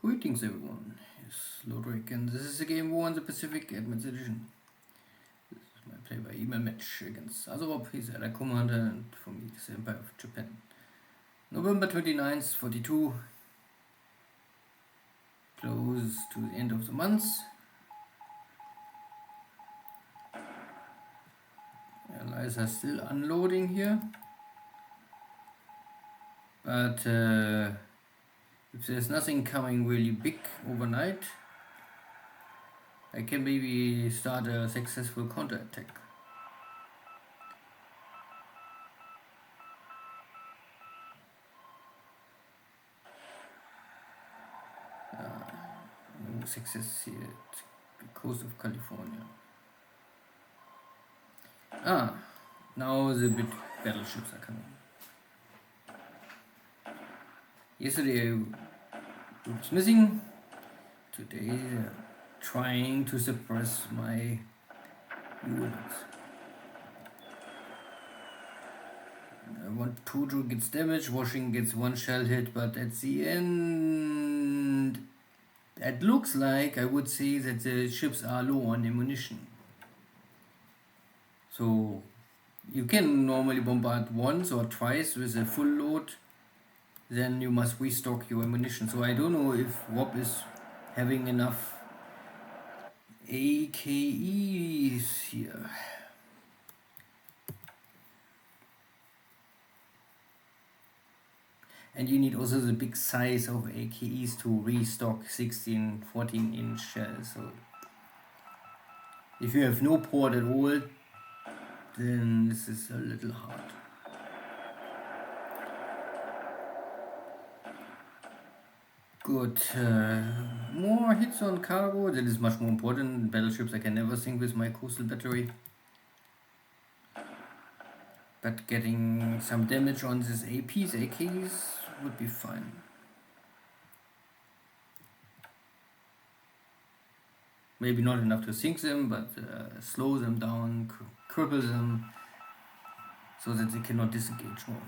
Greetings everyone, it's Lodrik and this is a game war on the Pacific Advanced Edition. This is my play-by-email match against AsuRob. He's Allied Commander and for me it's the Empire of Japan. November 29th, 42. Close to the end of the month. Allies are still unloading here. But if there's nothing coming really big overnight, I can maybe start a successful counterattack. No success here at the coast of California. Now the big battleships are coming. Yesterday I was missing. Today they're trying to suppress my units. I want 2 gets damaged, Washington gets 1 shell hit, but at the end it looks like I would say that the ships are low on ammunition. So you can normally bombard once or twice with a full load, then you must restock your ammunition. So I don't know if Rob is having enough AKEs here. And you need also the big size of AKEs to restock 16, 14-inch shells. So if you have no port at all, then this is a little hard. Good. More hits on cargo, that is much more important. Battleships I can never sink with my coastal battery. But getting some damage on these AKs would be fine. Maybe not enough to sink them, but slow them down, cripple them, so that they cannot disengage more.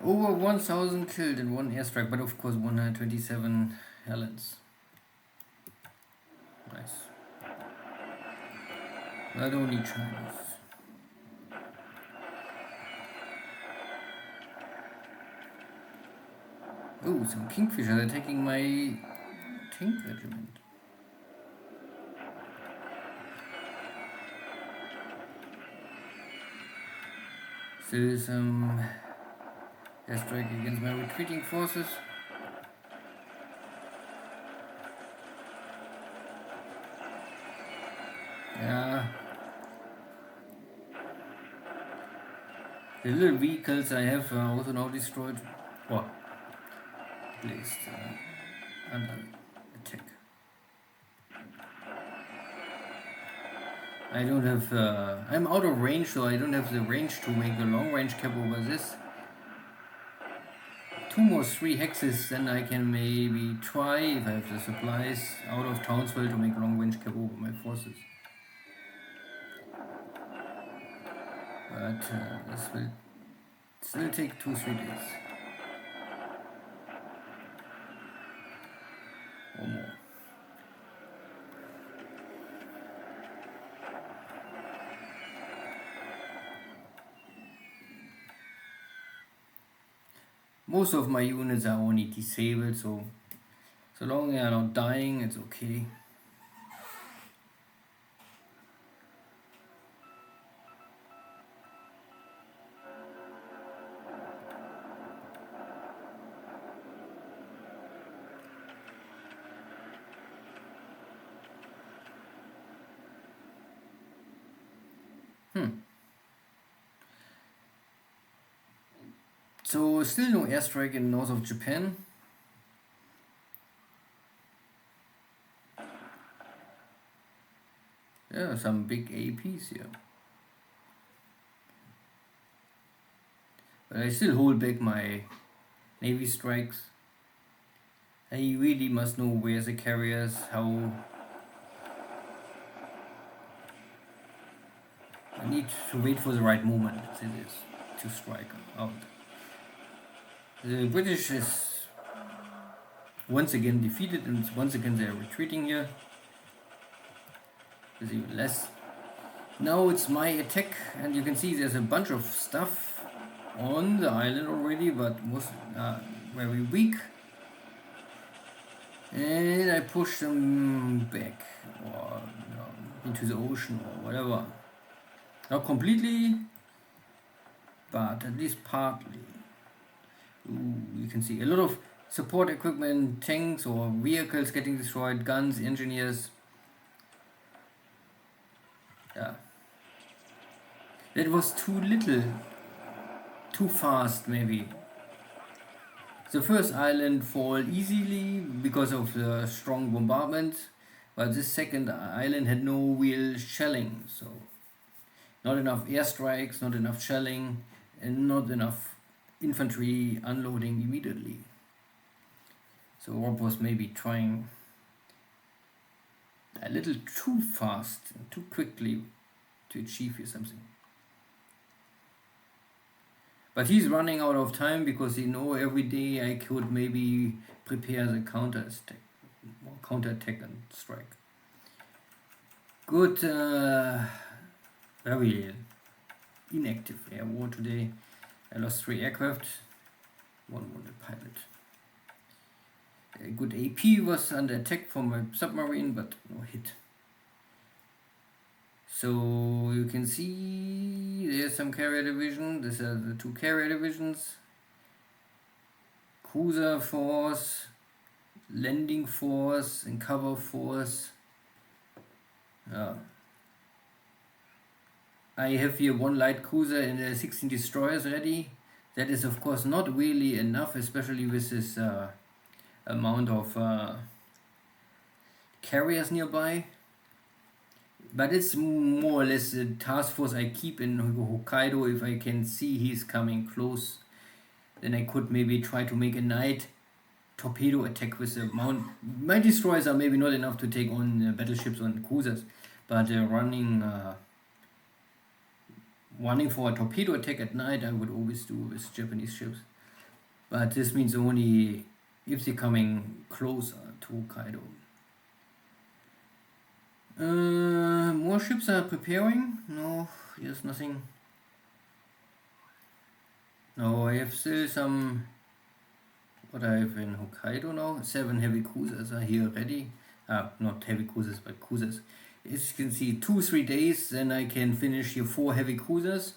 Over 1,000 killed in one airstrike, but of course 127 Helens. Nice. Not only Chinese. Oh, some Kingfishers are attacking my tank regiment. Still some airstrike against my retreating forces. Yeah. The little vehicles I have are also now destroyed. Or at least under attack. I don't have. I'm out of range, so I don't have the range to make a long range cap over this. 2 or 3 hexes, then I can maybe try, if I have the supplies, out of Townsville to make long range cap over my forces. But this will still take 2-3 days. Or more. Most of my units are only disabled, so long they are not dying, it's okay. So still no airstrike in north of Japan. Yeah, some big APs here. But I still hold back my Navy strikes. I really must know where the carriers, how. I need to wait for the right moment, to strike out. The British is once again defeated, and once again they are retreating here. There's even less. Now it's my attack, and you can see there's a bunch of stuff on the island already, but was very weak. And I push them back, or into the ocean, or whatever. Not completely, but at least partly. Ooh, you can see a lot of support equipment, tanks or vehicles getting destroyed, guns, engineers. Yeah. That was too little. Too fast, maybe. The first island fall easily because of the strong bombardment, but this second island had no real shelling, so not enough airstrikes, not enough shelling, and not enough infantry unloading immediately. So Rob was maybe trying a little too fast and too quickly to achieve here something. But he's running out of time because he know every day I could maybe prepare the counterattack and strike. Good, very inactive air war today. I lost 3 aircraft, 1 wounded pilot. A good AP was under attack from a submarine, but no hit. So you can see there's some carrier division. These are the 2 carrier divisions. Cruiser force, landing force, and cover force. I have here 1 light cruiser and 16 destroyers ready. That is of course not really enough, especially with this amount of carriers nearby. But it's more or less a task force I keep in Hokkaido. If I can see he's coming close, then I could maybe try to make a night torpedo attack with the mount. My destroyers are maybe not enough to take on battleships or cruisers, but running for a torpedo attack at night I would always do with Japanese ships. But this means only if they're coming closer to Hokkaido. More ships are preparing. No, there's nothing. No, I have still some. What I have in Hokkaido now. 7 heavy cruisers are here ready. Not heavy cruisers, but cruisers. As you can see, 2-3 days, then I can finish here 4 heavy cruisers.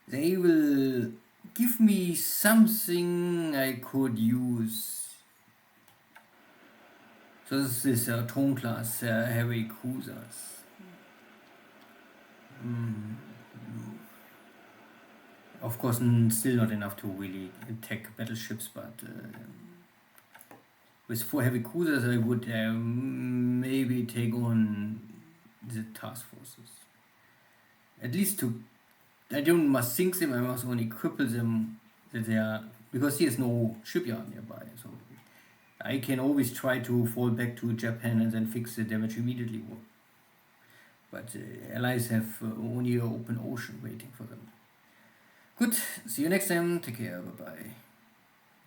They will give me something I could use. So this is Tone class heavy cruisers. Of course, still not enough to really attack battleships, but with 4 heavy cruisers I would maybe take on the task forces. At least I don't must sink them, I must only cripple them, that they are, because there's no shipyard nearby. So I can always try to fall back to Japan and then fix the damage immediately. But allies have only an open ocean waiting for them. Good, see you next time, take care, bye bye.